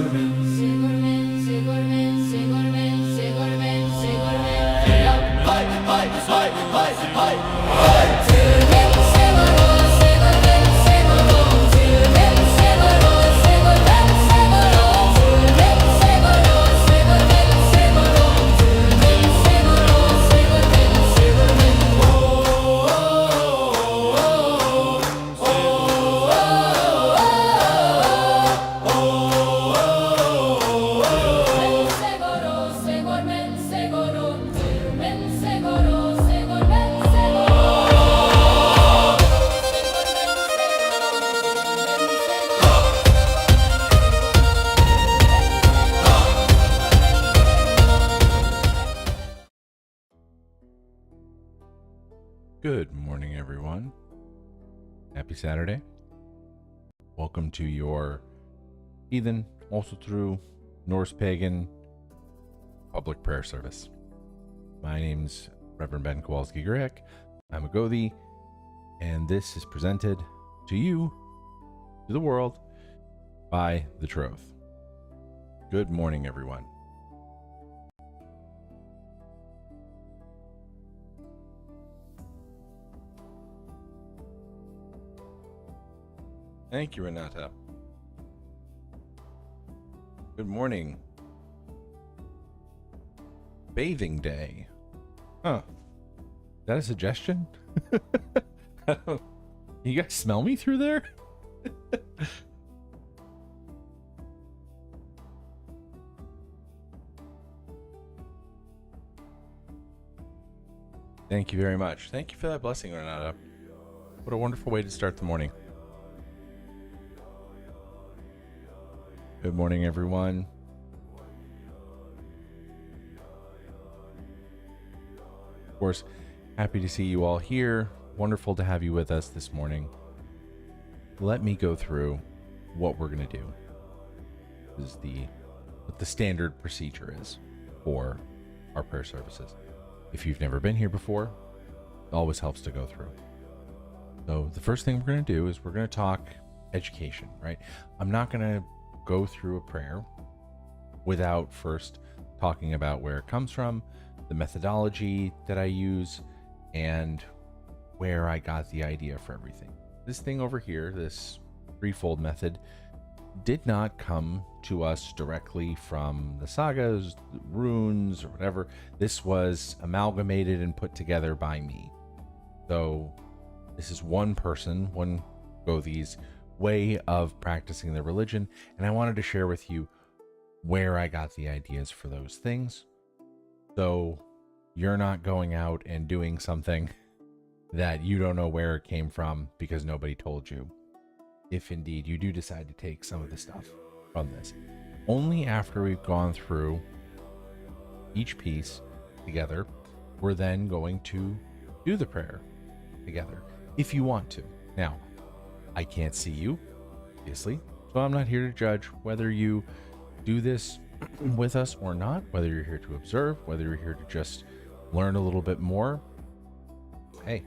Segor men, segor men, segor men, segor men, segor men. Good morning, everyone. Happy Saturday. Welcome to your heathen, also through Norse Pagan public prayer service. My name's Reverend Ben Kowalski-Gurek. I'm a Gothi, and this is presented to you, to the world, by the Troth. Good morning, everyone. Thank you, Renata. Good morning. Bathing day. Huh. Is that a suggestion? You guys smell me through there? Thank you very much. Thank you for that blessing, Renata. What a wonderful way to start the morning. Good morning, everyone. Of course, happy to see you all here. Wonderful to have you with us this morning. Let me go through what we're going to do. This is what the standard procedure is for our prayer services. If you've never been here before, it always helps to go through. So the first thing we're going to do is we're going to talk education, right? I'm not going to go through a prayer without first talking about where it comes from, the methodology that I use, and where I got the idea for everything. This thing over here, this threefold method, did not come to us directly from the sagas, the runes, or whatever. This was amalgamated and put together by me. So this is one person, one Gothi's way of practicing the religion, and I wanted to share with you where I got the ideas for those things, so you're not going out and doing something that you don't know where it came from because nobody told you, if indeed you do decide to take some of the stuff from this. Only after we've gone through each piece together, we're then going to do the prayer together, if you want to. Now, I can't see you, obviously, so I'm not here to judge whether you do this with us or not, whether you're here to observe, whether you're here to just learn a little bit more. Hey,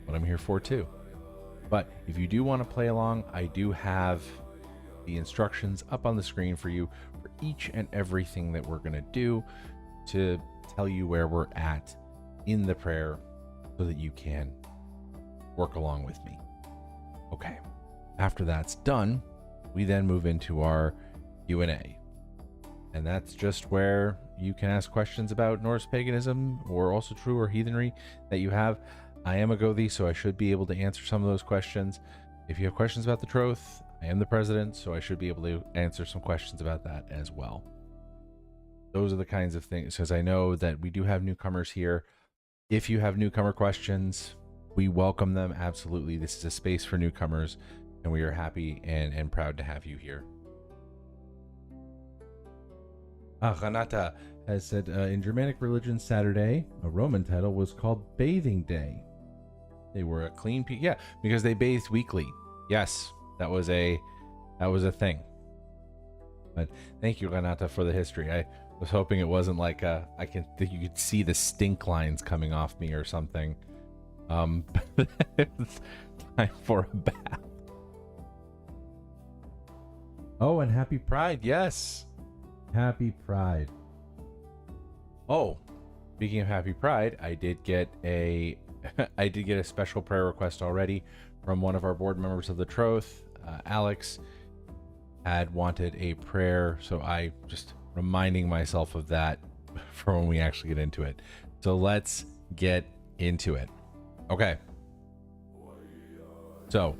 what I'm here for too. But if you do want to play along, I do have the instructions up on the screen for you for each and everything that we're going to do to tell you where we're at in the prayer so that you can work along with me. Okay, after that's done, we then move into our Q&A. And that's just where you can ask questions about Norse paganism or also true or heathenry that you have. I am a Gothi, so I should be able to answer some of those questions. If you have questions about the Troth, I am the president, so I should be able to answer some questions about that as well. Those are the kinds of things, because I know that we do have newcomers here. If you have newcomer questions, we welcome them, absolutely. This is a space for newcomers, and we are happy and proud to have you here. Renata has said, in Germanic religion, Saturday, a Roman title, was called Bathing Day. They were a clean people. Yeah, because they bathed weekly. Yes, that was a thing. But thank you, Renata, for the history. I was hoping it wasn't like you could see the stink lines coming off me or something. It's time for a bath. Oh, and happy Pride. Yes. Happy Pride. Oh, speaking of happy Pride, I did get a special prayer request already from one of our board members of the Troth. Alex had wanted a prayer, so I just reminding myself of that for when we actually get into it. So let's get into it. Okay. So,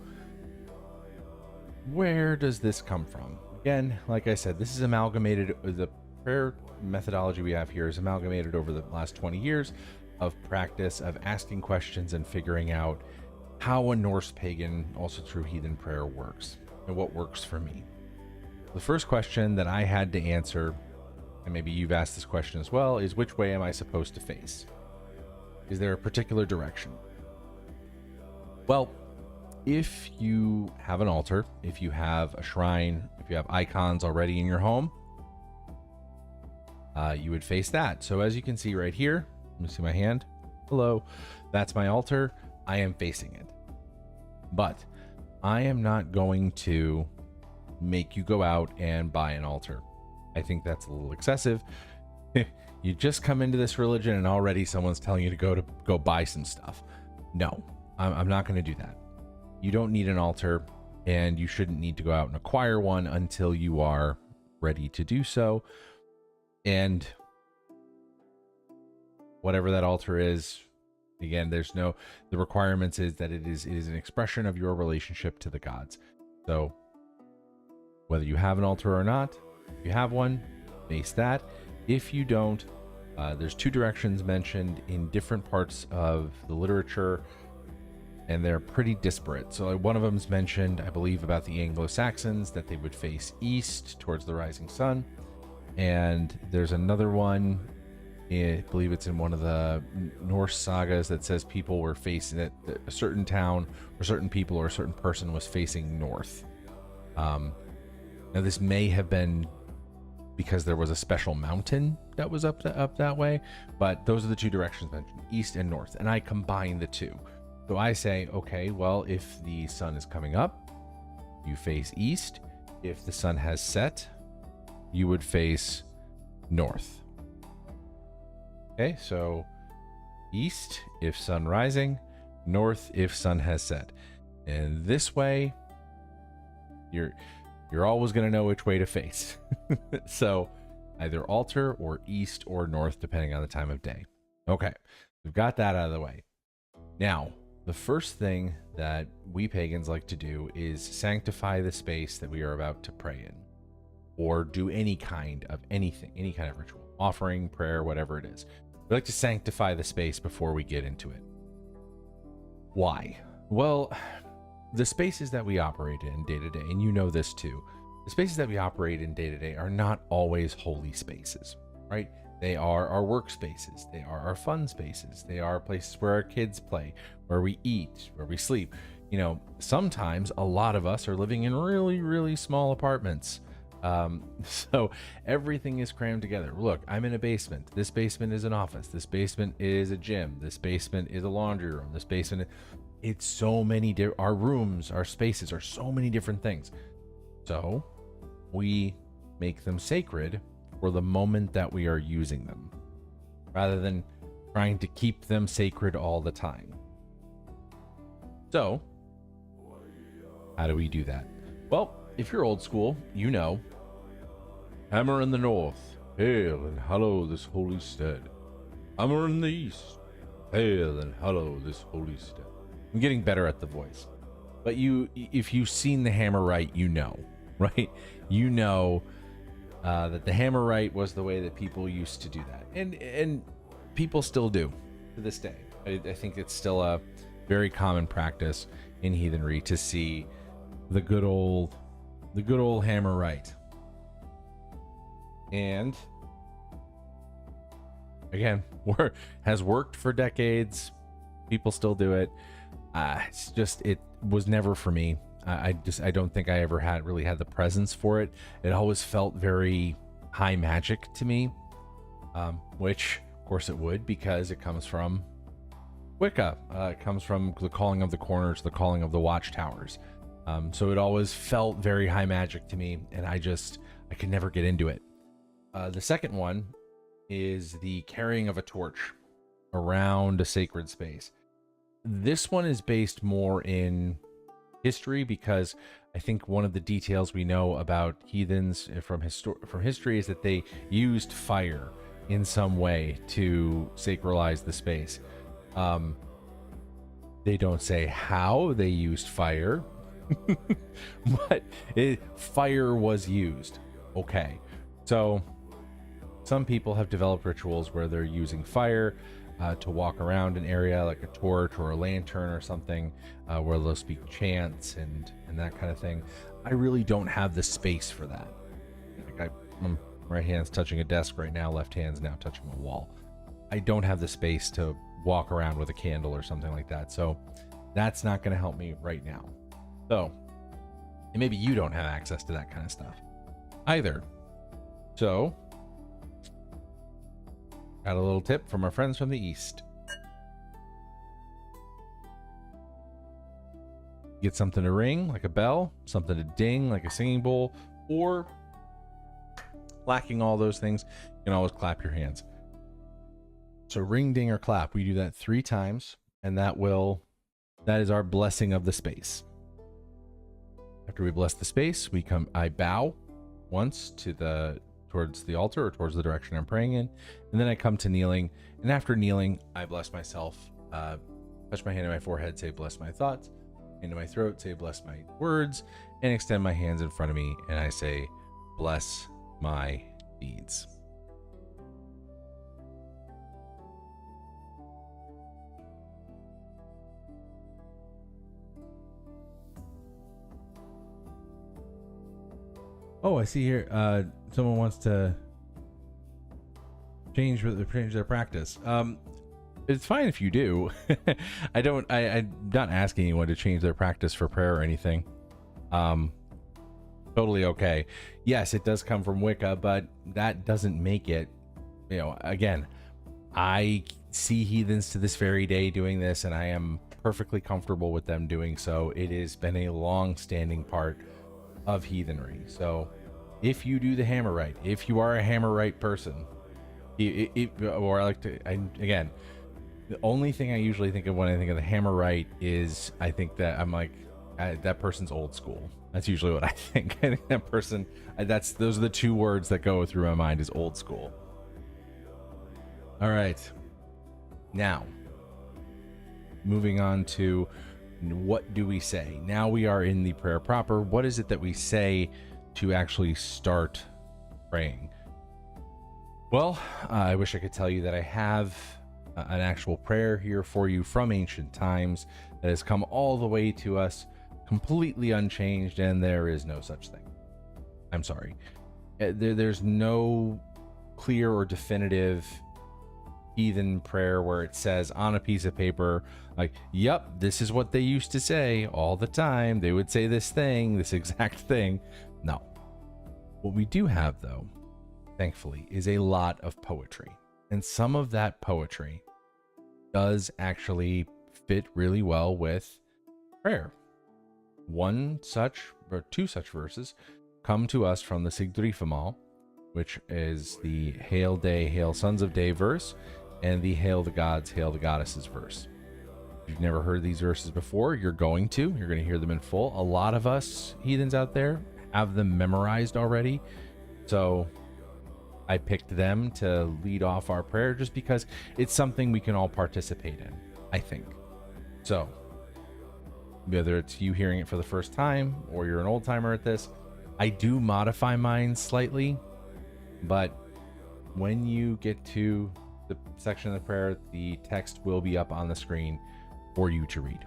where does this come from? Again, like I said, this is amalgamated. The prayer methodology we have here is amalgamated over the last 20 years of practice of asking questions and figuring out how a Norse pagan, also true heathen prayer works and what works for me. The first question that I had to answer, and maybe you've asked this question as well, is which way am I supposed to face? Is there a particular direction? Well, if you have an altar, if you have a shrine, if you have icons already in your home, you would face that. So as you can see right here, let me see my hand. Hello, that's my altar. I am facing it. But I am not going to make you go out and buy an altar. I think that's a little excessive. You just come into this religion and already someone's telling you to go buy some stuff. No, I'm not going to do that. You don't need an altar, and you shouldn't need to go out and acquire one until you are ready to do so. And whatever that altar is, again, the requirements is that it is an expression of your relationship to the gods. So whether you have an altar or not, if you have one, face that. If you don't, there's two directions mentioned in different parts of the literature, and they're pretty disparate. So one of them is mentioned, I believe, about the Anglo-Saxons, that they would face east towards the rising sun. And there's another one, I believe it's in one of the Norse sagas, that says people were facing, that a certain town or certain people or a certain person was facing north. Now this may have been because there was a special mountain that was up that way, but those are the two directions mentioned, east and north, and I combine the two. So I say, okay, well, if the sun is coming up, you face east. If the sun has set, you would face north. Okay, so east if sun rising, north if sun has set. And this way, you're always going to know which way to face. So either altar or east or north, depending on the time of day. Okay, we've got that out of the way. Now, the first thing that we pagans like to do is sanctify the space that we are about to pray in, or do any kind of anything, any kind of ritual, offering, prayer, whatever it is. We like to sanctify the space before we get into it. Why? Well, the spaces that we operate in day to day, and you know this too, the spaces that we operate in day to day are not always holy spaces, right? They are our workspaces. They are our fun spaces. They are places where our kids play, where we eat, where we sleep. You know, sometimes a lot of us are living in really, really small apartments. So everything is crammed together. Look, I'm in a basement. This basement is an office. This basement is a gym. This basement is a laundry room. This basement, it's so many, our rooms, our spaces are so many different things. So we make them sacred for the moment that we are using them, rather than trying to keep them sacred all the time. So how do we do that? Well, if you're old school, you know, hammer in the north, hail and hallow this holy stead. Hammer in the east, hail and hallow this holy stead. I'm getting better at the voice, but if you've seen the hammer right, you know, right? You know that the hammerite was the way that people used to do that, and people still do to this day. I think it's still a very common practice in heathenry to see the good old hammerite. And again, has worked for decades. People still do it. It's just, it was never for me. I don't think I ever really had the presence for it. It always felt very high magic to me, which of course it would, because it comes from Wicca. It comes from the calling of the corners, the calling of the watchtowers. So it always felt very high magic to me, and I could never get into it. The second one is the carrying of a torch around a sacred space. This one is based more in history, because I think one of the details we know about heathens from history is that they used fire in some way to sacralize the space. They don't say how they used fire, but fire was used. Okay, so some people have developed rituals where they're using fire to walk around an area, like a torch or a lantern or something, where they'll speak chants and that kind of thing. I really don't have the space for that. Like right hand's touching a desk right now, left hand's now touching a wall. I don't have the space to walk around with a candle or something like that. So that's not going to help me right now. So, and maybe you don't have access to that kind of stuff either. So, got a little tip from our friends from the East. Get something to ring, like a bell, something to ding, like a singing bowl, or lacking all those things, you can always clap your hands. So ring, ding, or clap. We do that 3 times, and that is our blessing of the space. After we bless the space, I bow once towards the altar or towards the direction I'm praying in, and then I come to kneeling. And after kneeling, I bless myself, touch my hand to my forehead, say bless my thoughts, into my throat, say bless my words, and extend my hands in front of me, and I say bless my deeds. Oh, I see here. Someone wants to change their practice. It's fine if you do. I'm not asking anyone to change their practice for prayer or anything. Totally okay. Yes, it does come from Wicca, but that doesn't make it, again, I see heathens to this very day doing this, and I am perfectly comfortable with them doing so. It has been a long-standing part of heathenry. So if you do the hammer right, if you are a hammer right person, again, the only thing I usually think of when I think of the hammer right is I think that I'm like, that person's old school. That's usually what I think. I think that person, those are the 2 words that go through my mind, is old school. All right. Now, moving on to what do we say? Now we are in the prayer proper. What is it that we say to actually start praying? Well, I wish I could tell you that I have an actual prayer here for you from ancient times that has come all the way to us completely unchanged, and there is no such thing. I'm sorry. There's no clear or definitive heathen prayer where it says on a piece of paper, like, yep, this is what they used to say all the time. They would say this exact thing. No. What we do have, though, thankfully, is a lot of poetry. And some of that poetry does actually fit really well with prayer. 2 such verses come to us from the Sigdrifamal, which is the Hail Day, Hail Sons of Day verse, and the Hail the Gods, Hail the Goddesses verse. If you've never heard these verses before, you're going to hear them in full. A lot of us heathens out there have them memorized already. So I picked them to lead off our prayer just because it's something we can all participate in, I think. So whether it's you hearing it for the first time or you're an old timer at this, I do modify mine slightly, but when you get to the section of the prayer, the text will be up on the screen for you to read.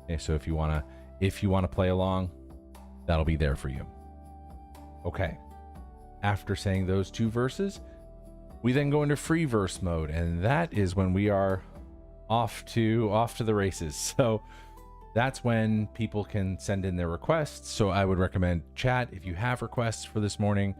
Okay, so if you want to play along, that'll be there for you. Okay. After saying those 2 verses, we then go into free verse mode, and that is when we are off to the races. So that's when people can send in their requests. So I would recommend chat if you have requests for this morning.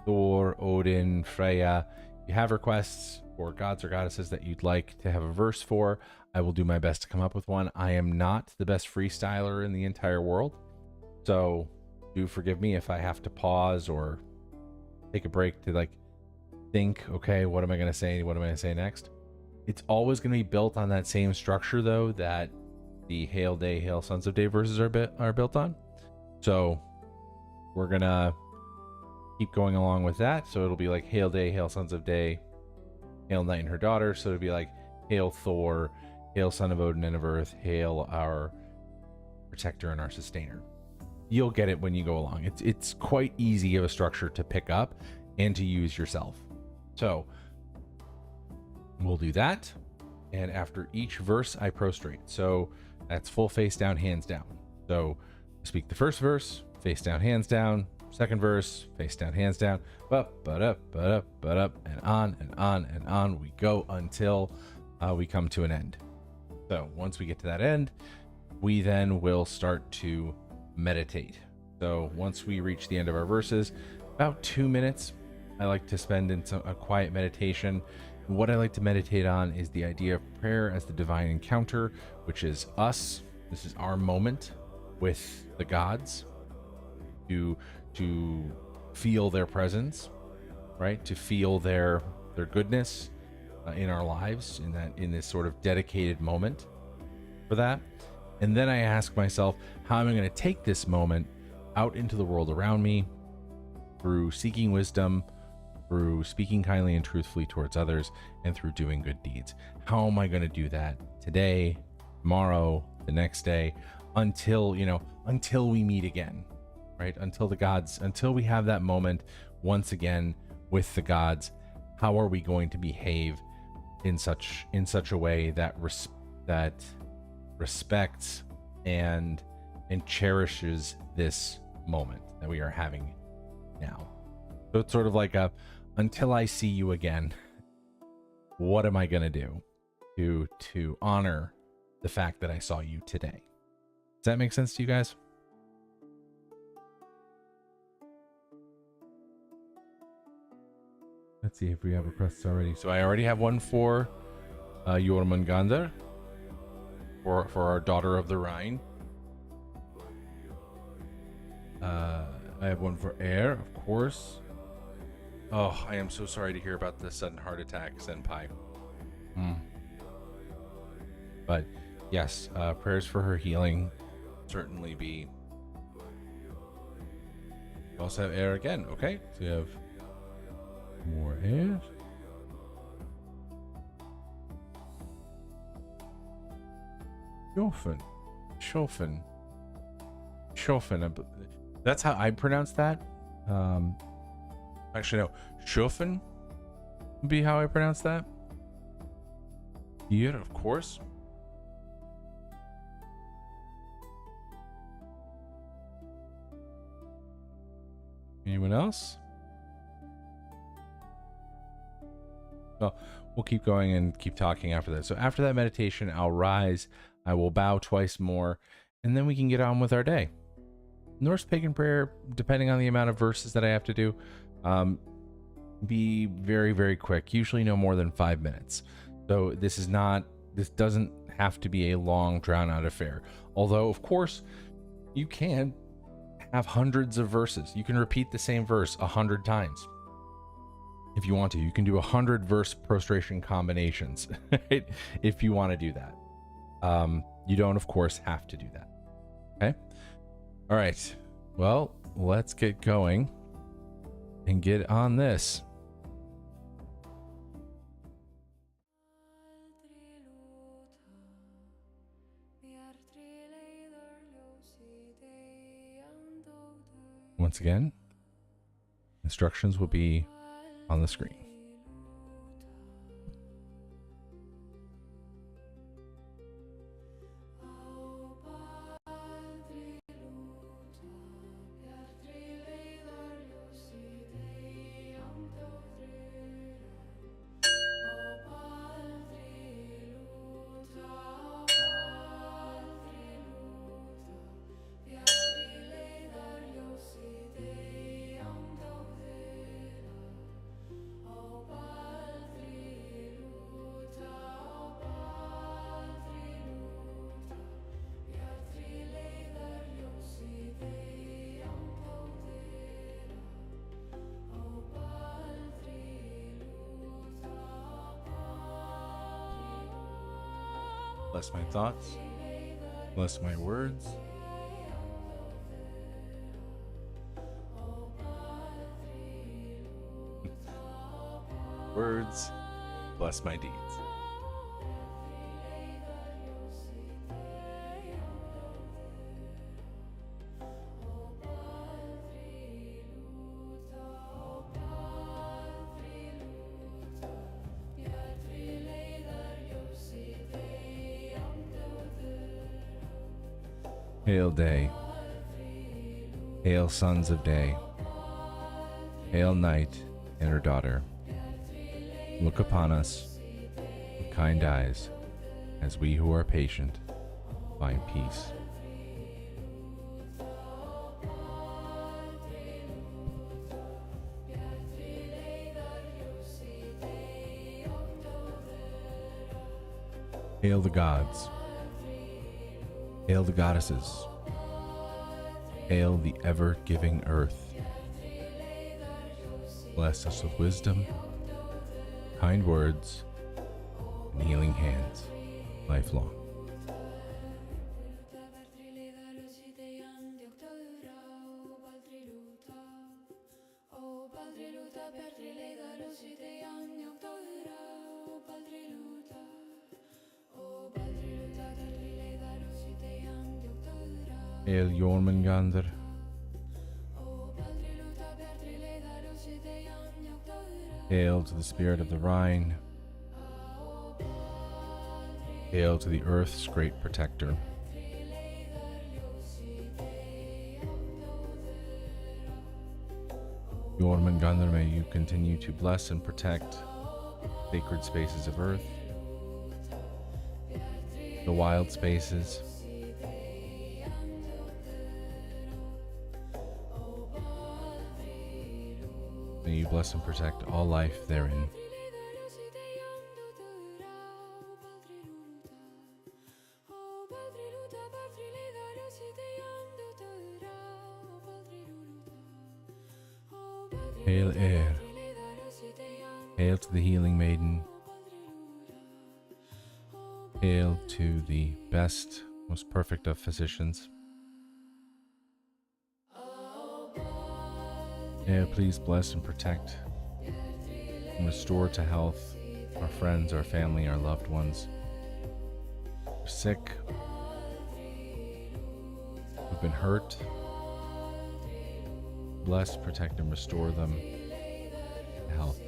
Thor, Odin, Freya, if you have requests for gods or goddesses that you'd like to have a verse for, I will do my best to come up with one. I am not the best freestyler in the entire world, so do forgive me if I have to pause or take a break to think, okay, what am I going to say? What am I going to say next? It's always going to be built on that same structure, though, that the Hail Day, Hail Sons of Day verses are built on. So we're going to keep going along with that. So it'll be like Hail Day, Hail Sons of Day, Hail Night and her daughter. So it'll be like Hail Thor, Hail Son of Odin and of Earth, Hail our protector and our sustainer. You'll get it when you go along. It's quite easy of a structure to pick up and to use yourself. So we'll do that. And after each verse, I prostrate. So that's full face down, hands down. So speak the first verse, face down, hands down. second verse, face down, hands down, up, but up, but up, but up, and on and on and on we go until we come to an end. So once we get to that end, we then will start to meditate. So once we reach the end of our verses, about 2 minutes, I like to spend in a quiet meditation. What I like to meditate on is the idea of prayer as the divine encounter, which is us. This is our moment with the gods to feel their presence, right? To feel their goodness in our lives, in this sort of dedicated moment for that. And then I ask myself, how am I going to take this moment out into the world around me through seeking wisdom, through speaking kindly and truthfully towards others, and through doing good deeds? How am I going to do that today, tomorrow, the next day, until we meet again, right? Until we have that moment once again with the gods. How are we going to behave in such a way that respects and cherishes this moment that we are having now? So it's sort of like until I see you again, what am I going to do to honor the fact that I saw you today? Does that make sense to you guys? Let's see if we have requests already. So I already have one for Jormungandr, for our daughter of the Rhine. I have one for Air, of course. Oh, I am so sorry to hear about the sudden heart attack, Senpai. But yes, prayers for her healing certainly be. We also have Air again. Okay, so we have more Air. Schofen. That's how I pronounce that. Actually, no. Schofen would be how I pronounce that. Here, of course. Anyone else? Well, we'll keep going and keep talking after that. So after that meditation, I'll rise, I will bow twice more, and then we can get on with our day. Norse pagan prayer, depending on the amount of verses that I have to do, be very, very quick, usually no more than 5 minutes. So this doesn't have to be a long, drawn out affair. Although, of course, you can have hundreds of verses. You can repeat the same verse 100 times. If you want to, you can do 100 verse prostration combinations, right? If you want to do that. You don't, of course, have to do that. Okay. All right. Well, let's get going and get on this. Once again, instructions will be on the screen. Bless my thoughts, bless my words. Words, bless my deeds. Hail day, hail sons of day. Hail night and her daughter. Look upon us with kind eyes, as we who are patient find peace. Hail the gods. Hail the goddesses. Hail the ever-giving earth. Bless us with wisdom, kind words, and healing hands, lifelong. Hail Jormungandr. Hail to the spirit of the Rhine. Hail to the earth's great protector. Jormungandr, may you continue to bless and protect sacred spaces of earth, the wild spaces, may you bless and protect all life therein. Hail air. Hail to the healing maiden. Hail to the best, most perfect of physicians. Hail, please bless and protect and restore to health our friends, our family, our loved ones, who are sick, who've been hurt. Bless, protect, and restore them to health.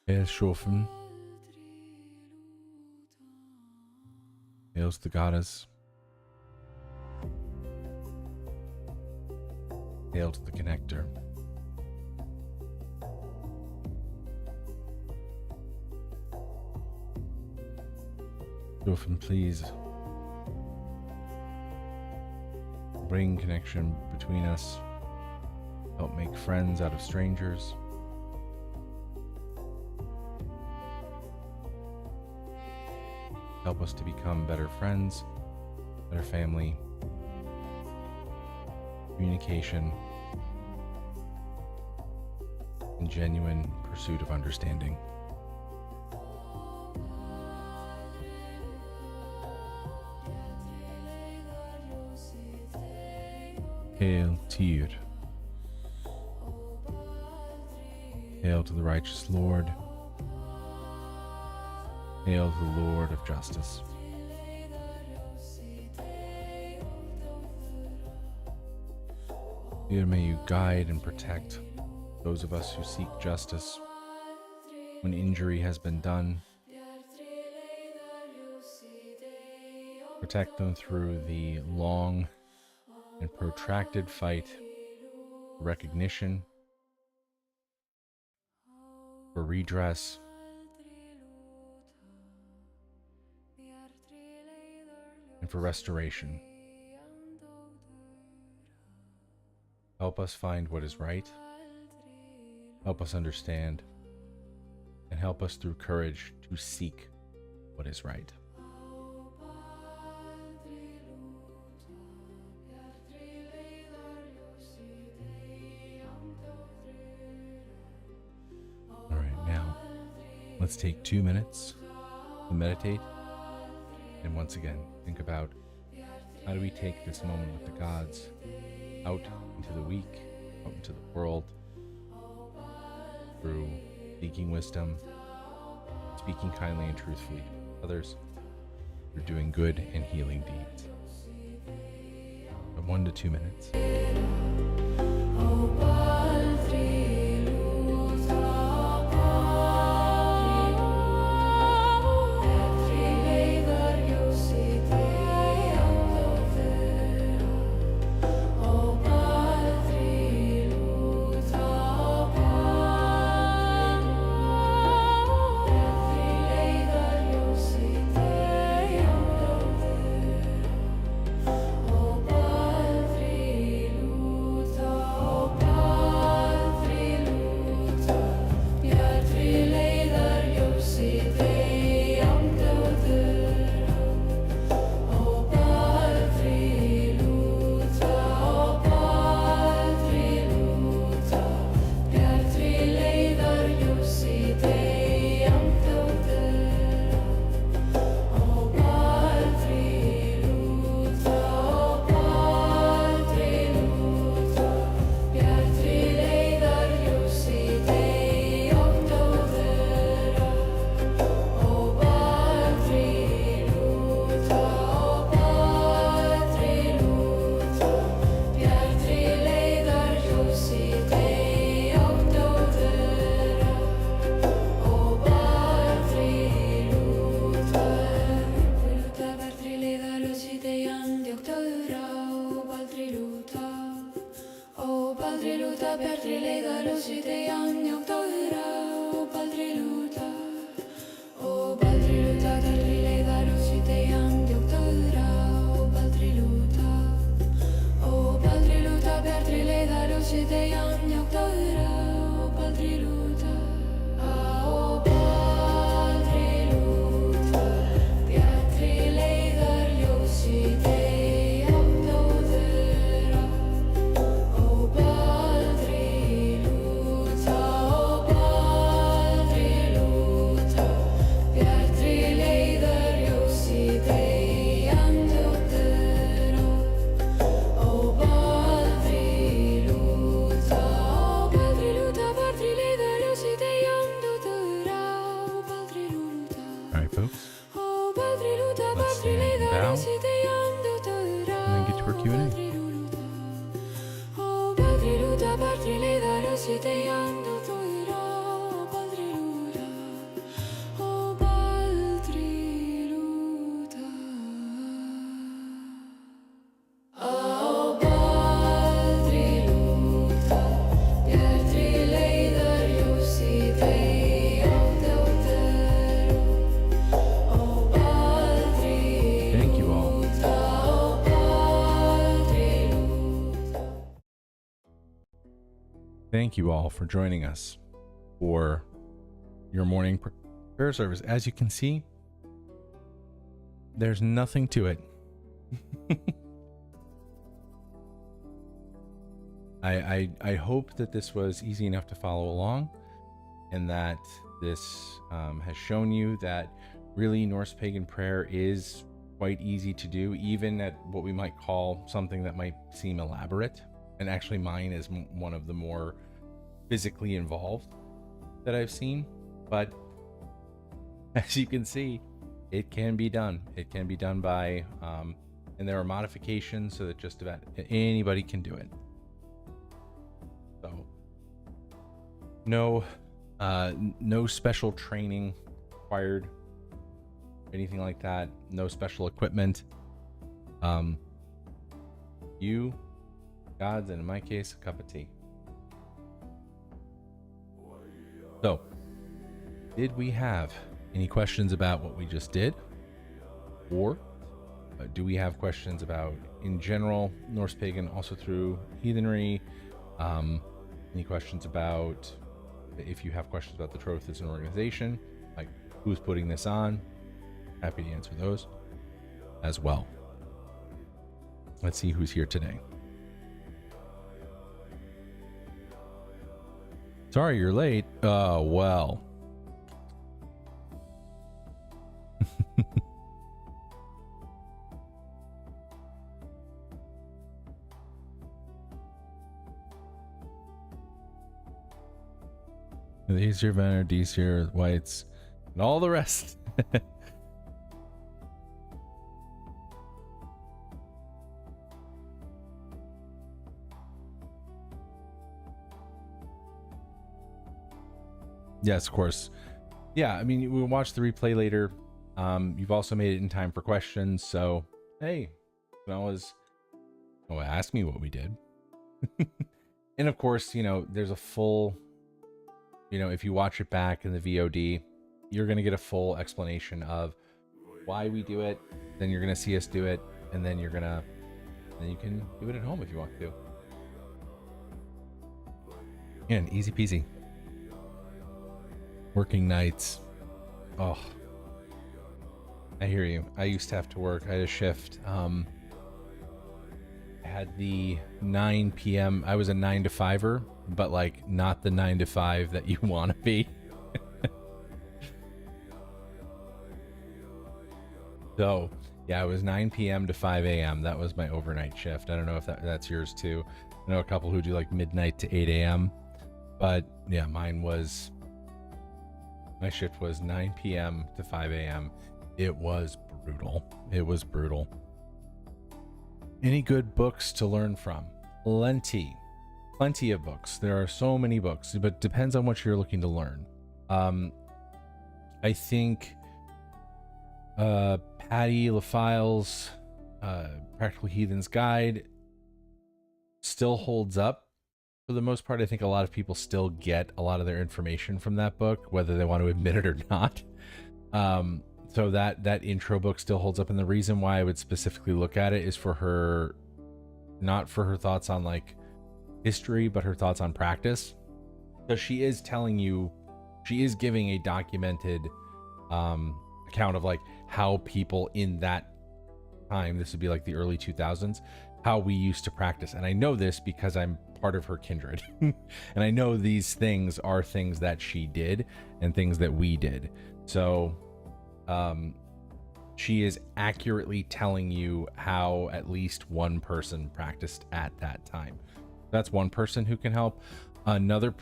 Hail Shofen. Hails the goddess. Hail to the connector. Shofen, please bring connection between us. Help make friends out of strangers. Help us to become better friends, better family, communication, and genuine pursuit of understanding. Hail Tyr. Hail to the righteous Lord. Hail to the Lord of justice. Here may you guide and protect those of us who seek justice when injury has been done. Protect them through the long and protracted fight for recognition, for redress, and for restoration. Help us find what is right, help us understand, and help us through courage to seek what is right. All right, now let's take 2 minutes to meditate. And once again, think about how do we take this moment with the gods out into the week, out into the world, through seeking wisdom, speaking kindly and truthfully to others, through doing good and healing deeds. From 1 to 2 minutes. Thank you all for joining us for your morning prayer service. As you can see, there's nothing to it. I hope that this was easy enough to follow along, and that this has shown you that really Norse pagan prayer is quite easy to do, even at what we might call something that might seem elaborate. And actually mine is one of the more physically involved that I've seen. But as you can see, it can be done. It can be done by, and there are modifications so that just about anybody can do it. So no special training required, anything like that. No special equipment. You, gods, and in my case, a cup of tea. So, did we have any questions about what we just did? Or do we have questions about, in general, Norse pagan, also through heathenry? Any questions about, if you have questions about the Troth as an organization, like who's putting this on? Happy to answer those as well. Let's see who's here today. Sorry you're late. Oh, well. These are Venner, these here whites. and all the rest. Yes, of course. Yeah, I mean, we'll watch the replay later. You've also made it in time for questions, so hey, you can always ask me what we did. And of course, you know, there's a full, you know, if you watch it back in the VOD, you're going to get a full explanation of why we do it. Then you're going to see us do it, and then you can do it at home if you want to. And easy peasy. Working nights. Oh, I hear you. I used to have to work. I had a shift. I had the 9 p.m. I was a 9 to 5er, but like not the 9 to 5 that you want to be. So yeah, it was 9 p.m. to 5 a.m. That was my overnight shift. I don't know if that's yours too. I know a couple who do like midnight to 8 a.m. But yeah, my shift was 9 p.m. to 5 a.m. It was brutal. It was brutal. Any good books to learn from? Plenty of books. There are so many books, but it depends on what you're looking to learn. I think Patty LaFile's Practical Heathen's Guide still holds up for the most part. I think a lot of people still get a lot of their information from that book, whether they want to admit it or not. So that intro book still holds up, and the reason why I would specifically look at it is for her, not for her thoughts on like history, but her thoughts on practice. Because she is telling you, she is giving a documented account of like how people in that time, this would be like the early 2000s, how we used to practice. And I know this because I'm part of her kindred. And I know these things are things that she did and things that we did. So she is accurately telling you how at least one person practiced at that time. That's one person who can help. Another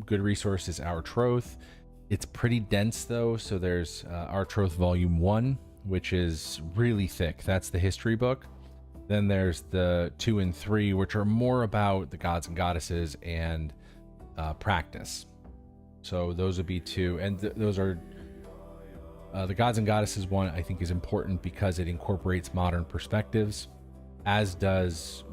good resource is Our Troth. It's pretty dense though. So there's Our Troth Volume 1, which is really thick. That's the history book. Then there's the 2 and 3, which are more about the gods and goddesses and practice. So those would be 2, and those are the gods and goddesses one. I think is important because it incorporates modern perspectives, as does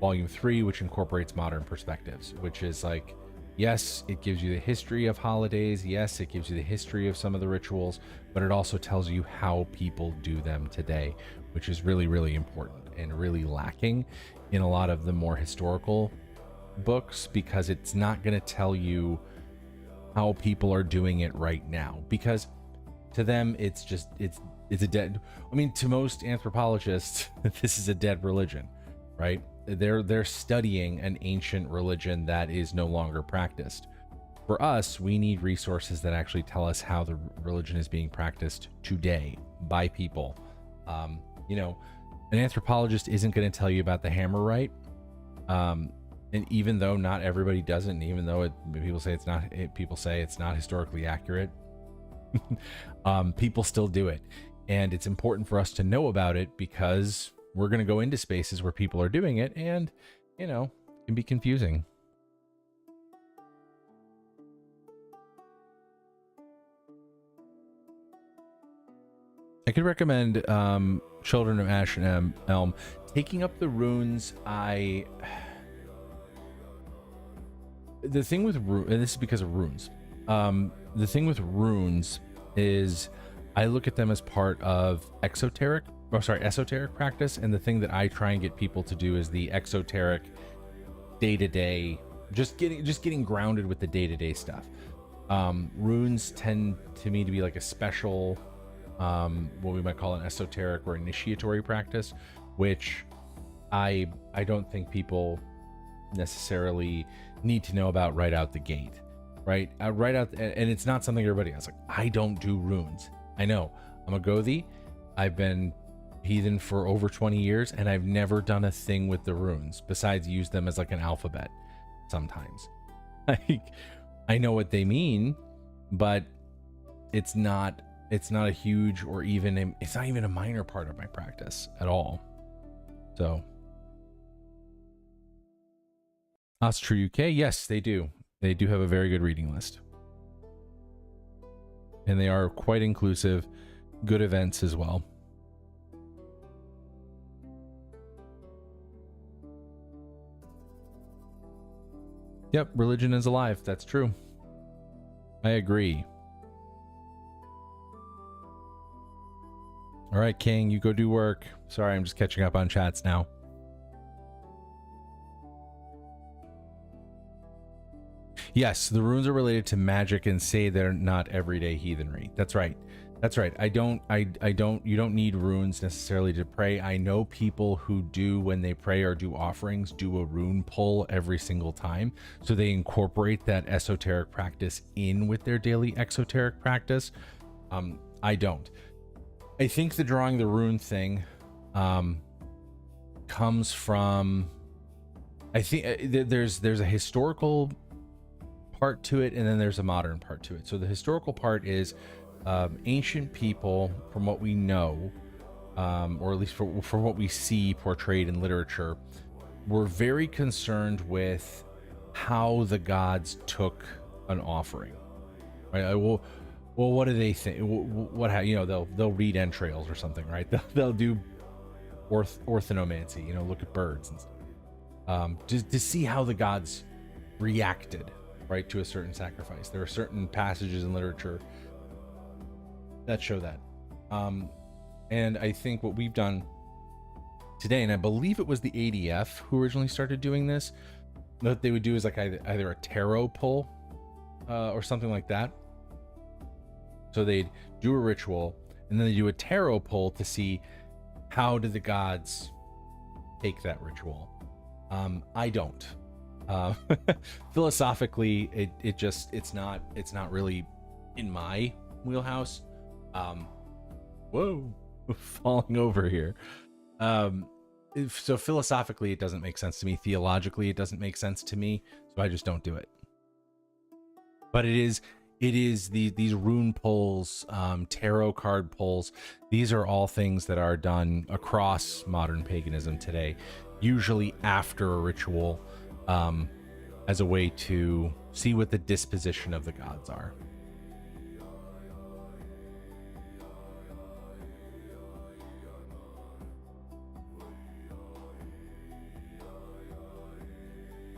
Volume 3, which incorporates modern perspectives, which is like, yes, it gives you the history of holidays. Yes, it gives you the history of some of the rituals, but it also tells you how people do them today, which is really, really important and really lacking in a lot of the more historical books, because it's not going to tell you how people are doing it right now, because to them it's a dead, I mean, to most anthropologists this is a dead religion, right? They're studying an ancient religion that is no longer practiced. For us, we need resources that actually tell us how the religion is being practiced today by people. You know, an anthropologist isn't going to tell you about the hammer rite. And even though not everybody does it, and even though people say it's not historically accurate, people still do it. And it's important for us to know about it, because we're going to go into spaces where people are doing it, and, you know, it can be confusing. I could recommend Children of Ash and Elm. Taking up the runes, the thing with and this is because of runes. The thing with runes is I look at them as part of esoteric practice, and the thing that I try and get people to do is the exoteric day-to-day, just getting grounded with the day-to-day stuff. Runes tend to me to be like a special, what we might call an esoteric or initiatory practice, which I don't think people necessarily need to know about right out the gate, right? And it's not something everybody else. Like, I don't do runes. I know I'm a Gothi. I've been heathen for over 20 years, and I've never done a thing with the runes besides use them as like an alphabet sometimes. Like, I know what they mean, but it's not a huge, or even it's not even a minor part of my practice at all. So Asatru UK, yes, they do have a very good reading list, and they are quite inclusive, good events as well. Yep, religion is alive. That's true. I agree. All right, King, you go do work. Sorry, I'm just catching up on chats now. Yes, the runes are related to magic and say they're not everyday heathenry. That's right. That's right. You don't need runes necessarily to pray. I know people who do, when they pray or do offerings, do a rune pull every single time. So they incorporate that esoteric practice in with their daily exoteric practice. I don't. I think the drawing the rune thing comes from, I think there's a historical part to it, and then there's a modern part to it. So the historical part is ancient people, from what we know, or at least from what we see portrayed in literature, were very concerned with how the gods took an offering. Right? Well, what do they think? They'll read entrails or something, right? They'll do orthonomancy, look at birds and stuff, just to see how the gods reacted, right, to a certain sacrifice. There are certain passages in literature that show that. And I think what we've done today, and I believe it was the ADF who originally started doing this, what they would do is like either a tarot pull or something like that. So they'd do a ritual, and then they do a tarot pull to see how did the gods take that ritual. I don't. Philosophically, it's not really in my wheelhouse. Whoa, falling over here. So philosophically, it doesn't make sense to me. Theologically, it doesn't make sense to me. So I just don't do it. But it is these rune pulls, tarot card pulls. These are all things that are done across modern paganism today, usually after a ritual, as a way to see what the disposition of the gods are.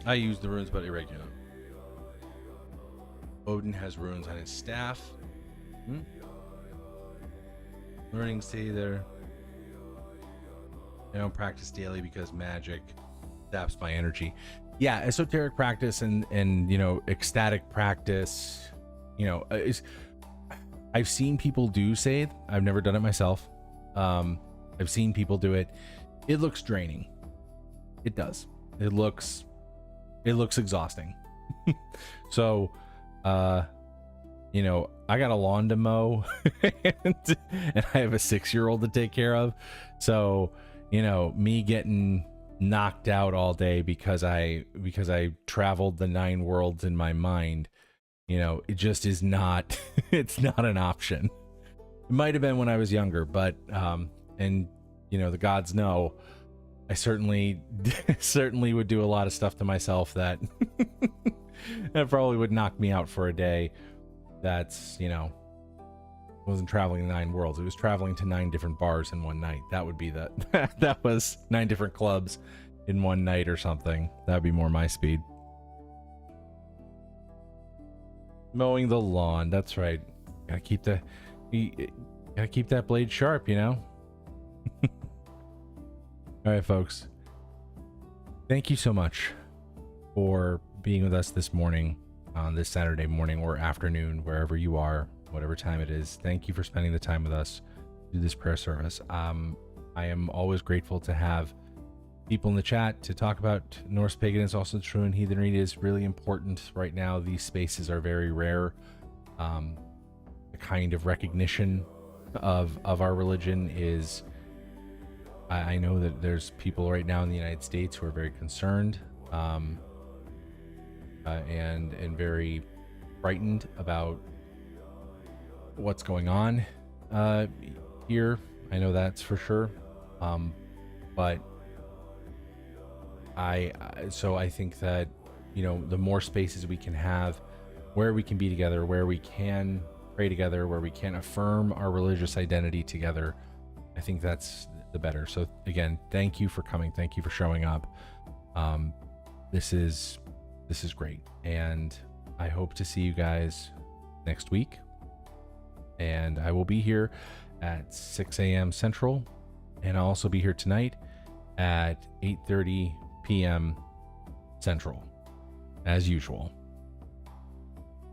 I use the runes, but irregular. Odin has runes on his staff. Learning stay there. I don't practice daily because magic saps my energy. Yeah, esoteric practice and ecstatic practice. I've seen people do Scythe. I've never done it myself. I've seen people do it. It looks draining. It does. It looks exhausting. So I got a lawn to mow and I have a 6-year-old to take care of. So, me getting knocked out all day because I traveled the 9 worlds in my mind, it just is not, it's not an option. It might have been when I was younger, but, the gods know I certainly would do a lot of stuff to myself that that probably would knock me out for a day. That's, wasn't traveling 9 worlds. It was traveling to 9 different bars in one night. That would be that was 9 different clubs in one night or something. That would be more my speed. Mowing the lawn. That's right. Gotta keep that blade sharp, All right, folks. Thank you so much for being with us this morning, on this Saturday morning or afternoon, wherever you are, whatever time it is. Thank you for spending the time with us to do this prayer service. I am always grateful to have people in the chat to talk about Norse pagan is also true, and heathenry. It is really important right now. These spaces are very rare. The kind of recognition of our religion is, I know that there's people right now in the United States who are very concerned and very frightened about what's going on here. I know that's for sure. But I think that, you know, the more spaces we can have where we can be together, where we can pray together, where we can affirm our religious identity together, I think that's the better. So again, thank you for coming. Thank you for showing up. This is great. And I hope to see you guys next week. And I will be here at 6 a.m. Central. And I'll also be here tonight at 8:30 p.m. Central, as usual.